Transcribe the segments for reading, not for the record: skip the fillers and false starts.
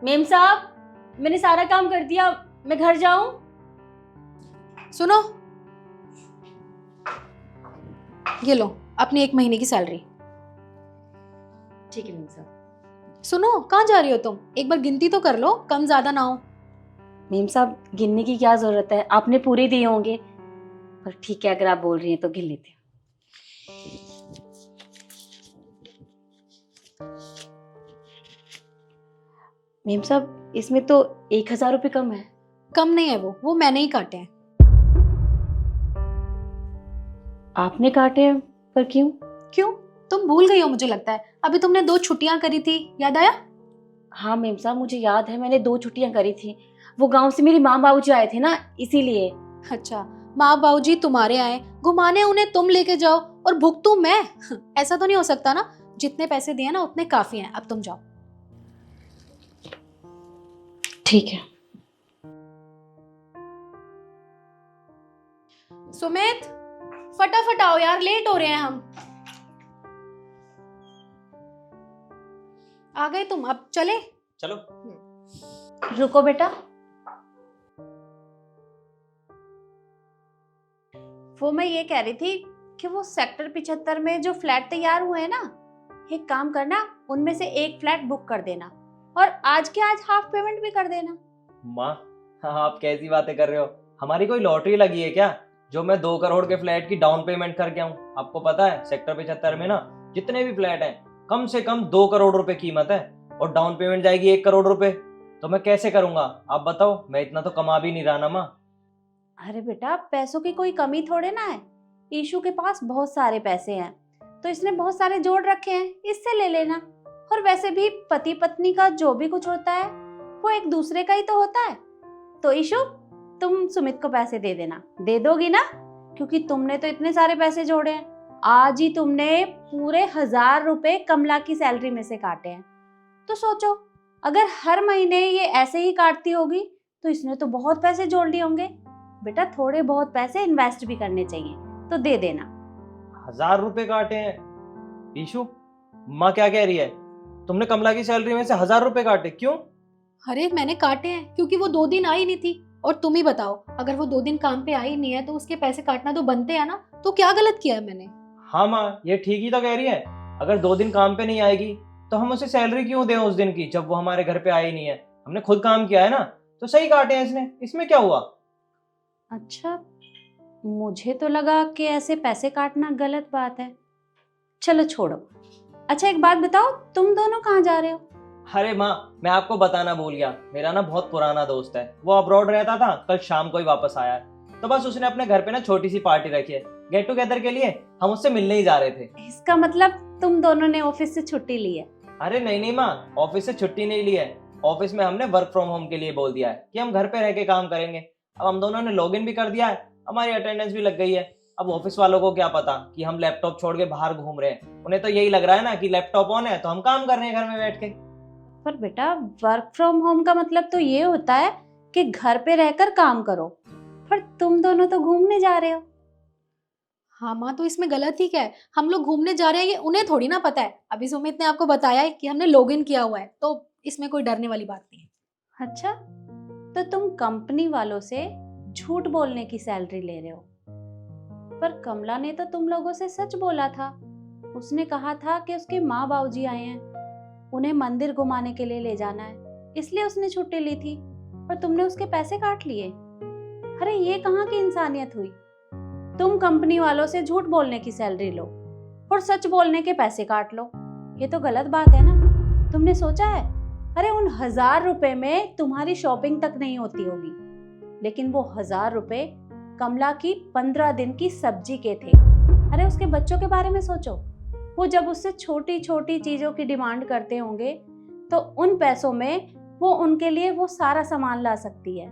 Ma'am साहब, मैंने सारा काम कर दिया, मैं घर जाऊं? सुनो, ये लो अपनी 1 महीने की सैलरी। ठीक है मेम साहब। सुनो, कहाँ जा रही हो तुम? एक बार गिनती तो कर लो, कम ज्यादा ना हो। मेम साहब, गिनने की क्या जरूरत है, आपने पूरे दिए होंगे। पर ठीक है, अगर आप बोल रही हैं तो गिन लेते हैं। मेम साहब, इसमें तो 1,000 रुपये कम है। कम नहीं है वो मैंने ही काटे हैं। आपने काटे हैं? पर क्यों? क्यों? तुम भूल गई हो मुझे लगता है। अभी तुमने 2 छुट्टियां करी थी, याद आया? हाँ मेम साहब, मुझे याद है, मैंने 2 छुट्टियां करी थी। वो गांव से मेरी माँ बाबूजी आए थे ना, इसीलिए। अच्छा, माँ बाबूजी तुम्हारे आए, घुमाने उन्हें तुम लेके जाओ और भुगतू मैं? ऐसा तो नहीं हो सकता ना। जितने पैसे दिए ना उतने काफी हैं, अब तुम जाओ। ठीक है। सुमित, फटाफट आओ यार, लेट हो रहे हैं हम। आ गए तुम, अब चले? चलो। रुको बेटा, वो मैं ये कह रही थी कि वो सेक्टर 75 में जो फ्लैट तैयार हुए हैं ना, एक काम करना, उनमें से एक फ्लैट बुक कर देना और आज के आज हाफ पेमेंट भी कर देना। माँ, आप कैसी बातें कर रहे हो? हमारी कोई लॉटरी लगी है क्या जो मैं 2 करोड़ के फ्लैट की डाउन पेमेंट करके आऊँ? आपको पता है सेक्टर 75 में ना जितने भी फ्लैट हैं कम से कम 2 करोड़ रुपए कीमत है और डाउन पेमेंट जाएगी 1 करोड़ रुपए। तो मैं कैसे करूंगा? आप बताओ, मैं इतना तो कमा भी नहीं रहा ना माँ। अरे बेटा, पैसों की कोई कमी थोड़े ना है। ईशू के पास बहुत सारे पैसे हैं तो इसने बहुत सारे जोड़ रखे हैं, इससे ले लेना। और वैसे भी पति पत्नी का जो भी कुछ होता है वो एक दूसरे का ही तो होता है। तो ईशु, तुम सुमित को पैसे दे देना, दे दोगी ना? क्योंकि तुमने तो इतने सारे पैसे जोड़े हैं। आज ही तुमने पूरे 1,000 रुपए कमला की सैलरी में से काटे हैं। तो सोचो, अगर हर महीने ये ऐसे ही काटती होगी तो इसने तो बहुत पैसे जोड़ लिए होंगे। बेटा, थोड़े बहुत पैसे इन्वेस्ट भी करने चाहिए, तो दे देना। 1,000 रुपए काटे हैं? ईशु, माँ क्या कह रही है? तुमने कमला की सैलरी में से 1,000 रुपए काटे? क्यों? अरे मैंने काटे हैं क्योंकि वो 2 दिन आई नहीं थी। और तुम ही बताओ, अगर वो 2 दिन काम पे आई नहीं है तो उसके पैसे काटना तो बनते हैं ना। तो क्या गलत किया है मैंने? हाँ माँ, ये ठीक ही तो कह रही है। अगर 2 दिन काम पे नहीं आएगी तो हम उसे सैलरी क्यों दें उस दिन की जब वो हमारे घर पे आई नहीं है? हमने खुद काम किया है ना, तो सही काटे हैं इसने, इसमें क्या हुआ? अच्छा, मुझे तो लगा कि ऐसे पैसे काटना गलत बात है। चलो छोड़ो। अच्छा, एक बात बताओ, तुम दोनों कहाँ जा रहे हो? अरे माँ, मैं आपको बताना भूल गया, मेरा ना बहुत पुराना दोस्त है, वो अब्रॉड रहता था, कल शाम को ही वापस आया है। तो बस उसने अपने घर पे ना छोटी सी पार्टी रखी है, गेट टुगेदर के लिए। हम उससे मिलने ही जा रहे थे। इसका मतलब तुम दोनों ने ऑफिस से छुट्टी ली है? अरे नहीं नहीं माँ, ऑफिस से छुट्टी नहीं ली है। ऑफिस में हमने वर्क फ्रॉम होम के लिए बोल दिया है कि हम घर पे रह के काम करेंगे। अब हम दोनों ने लॉगिन भी कर दिया है, हमारी अटेंडेंस भी लग गई है। अब ऑफिस वालों को क्या पता कि हम लैपटॉप छोड़ के बाहर घूम रहे हैं। उन्हें तो यही लग रहा है ना कि लैपटॉप ऑन है तो हम काम कर रहे हैं घर में बैठ के। पर बेटा, वर्क फ्रॉम होम का मतलब तो ये होता है कि घर पे रहकर काम करो, पर तुम दोनों तो घूमने जा रहे हो। हाँ माँ, तो इसमें गलत ही क्या है? हम लोग घूमने जा रहे हैं, ये उन्हें थोड़ी ना पता है। अभी सुमित ने आपको बताया है कि हमने लॉगिन किया हुआ है, तो इसमें कोई डरने वाली बात नहीं है। अच्छा, तो तुम कंपनी वालों से झूठ बोलने की सैलरी ले रहे हो। पर कमला ने तो तुम लोगों से सच बोला था। उसने कहा था कि उसके माँ बाबूजी आए हैं, उन्हें मंदिर घुमाने के लिए ले जाना है, इसलिए उसने छुट्टी ली थी और तुमने उसके पैसे काट लिए। अरे ये कहाँ की इंसानियत हुई? तुम कंपनी वालों से झूठ बोलने की सैलरी लो और सच बोलने के पैसे काट लो। ये तो गलत बात है ना। तुमने सोचा है? अरे उन 1,000 रुपए में तुम्हारी शॉपिंग तक नहीं होती होगी, लेकिन वो 1,000 रुपए कमला की 15 दिन की सब्जी के थे। अरे उसके बच्चों के बारे में सोचो, वो जब उससे छोटी छोटी चीजों की डिमांड करते होंगे तो उन पैसों में वो उनके लिए वो सारा सामान ला सकती है।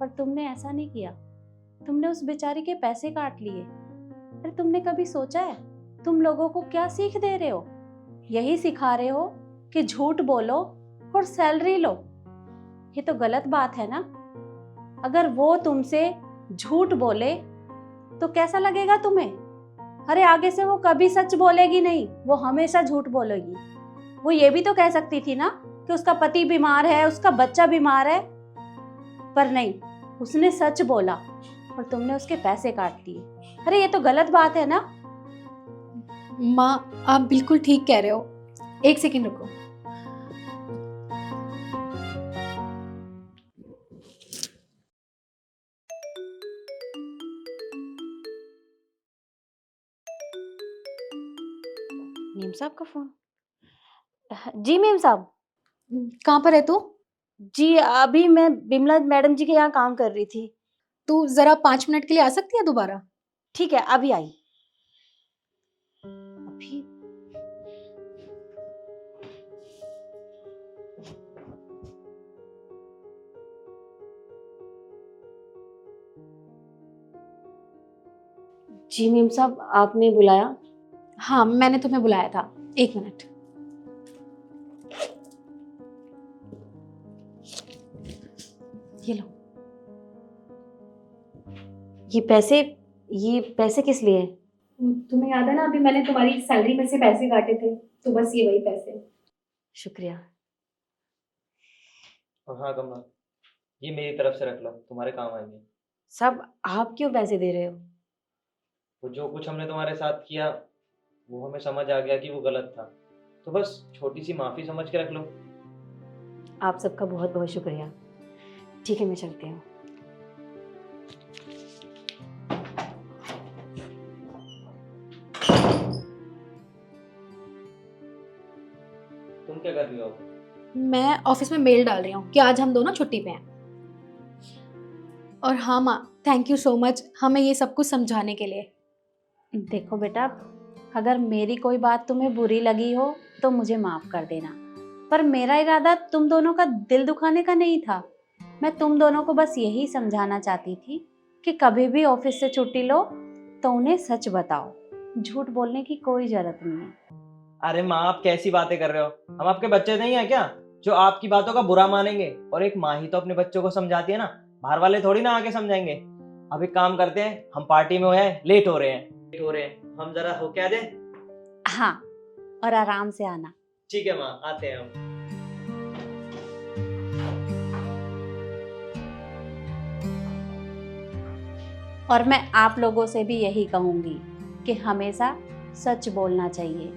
पर तुमने ऐसा नहीं किया, तुमने उस बेचारी के पैसे काट लिए। अरे तुमने कभी सोचा है तुम लोगों को क्या सीख दे रहे हो? यही सिखा रहे हो कि झूठ बोलो और सैलरी लो। ये तो गलत बात है ना। अगर वो तुमसे झूठ बोले तो कैसा लगेगा तुम्हें? अरे आगे से वो कभी सच बोलेगी नहीं, वो हमेशा झूठ बोलेगी। वो ये भी तो कह सकती थी ना कि उसका पति बीमार है, उसका बच्चा बीमार है, पर नहीं, उसने सच बोला और तुमने उसके पैसे काट दिए। अरे ये तो गलत बात है ना। माँ आप बिल्कुल ठीक कह रहे हो। एक सेकंड रुको। मीम साहब का फोन। जी मीम साहब। कहाँ पर है तू? जी अभी मैं बिमला मैडम जी के यहाँ काम कर रही थी। तू जरा 5 मिनट के लिए आ सकती है दोबारा? ठीक है अभी आई। अभी जी मीम साहब आपने बुलाया? हाँ मैंने तुम्हें बुलाया था। 1 मिनट। ये लो। ये पैसे किस लिए? तुम्हें याद है ना अभी मैंने तुम्हारी सैलरी में से पैसे काटे थे, तो बस ये वही पैसे। शुक्रिया। और हाँ कमला, ये मेरी तरफ से रख लो, तुम्हारे काम आएंगे। साहब आप क्यों पैसे दे रहे हो? वो जो कुछ हमने तुम्हारे साथ किया वो हमें समझ आ गया कि वो गलत था, तो बस छोटी सी माफी समझ के रख लो। आप सबका बहुत बहुत शुक्रिया। ठीक है मैं चलती हूँ। तुम क्या कर रही हो? मैं ऑफिस में मेल डाल रही हूँ कि आज हम दोनों छुट्टी पे हैं। और हाँ माँ, थैंक यू सो मच हमें ये सब कुछ समझाने के लिए। देखो बेटा, अगर मेरी कोई बात तुम्हें बुरी लगी हो तो मुझे माफ कर देना, पर मेरा इरादा तुम दोनों का दिल दुखाने का नहीं था। मैं तुम दोनों को बस यही समझाना चाहती थी कि कभी भी ऑफिस से छुट्टी लो तो उन्हें सच बताओ, झूठ बोलने की कोई जरूरत नहीं है। अरे माँ, आप कैसी बातें कर रहे हो? हम आपके बच्चे नहीं है क्या जो आपकी बातों का बुरा मानेंगे? और एक माँ ही तो अपने बच्चों को समझाती है ना, बाहर वाले थोड़ी ना आके समझाएंगे। अब एक काम करते हैं, हम पार्टी में हैं, लेट हो रहे हैं, हम जरा होके आ जाए। हाँ, और आराम से आना। ठीक है माँ, आते हैं हम। और मैं आप लोगों से भी यही कहूँगी कि हमेशा सच बोलना चाहिए,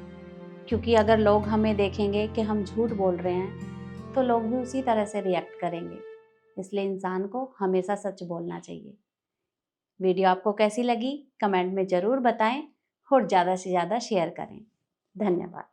क्योंकि अगर लोग हमें देखेंगे कि हम झूठ बोल रहे हैं तो लोग भी उसी तरह से रिएक्ट करेंगे। इसलिए इंसान को हमेशा सच बोलना चाहिए। वीडियो आपको कैसी लगी कमेंट में ज़रूर बताएं और ज़्यादा से ज़्यादा शेयर करें। धन्यवाद।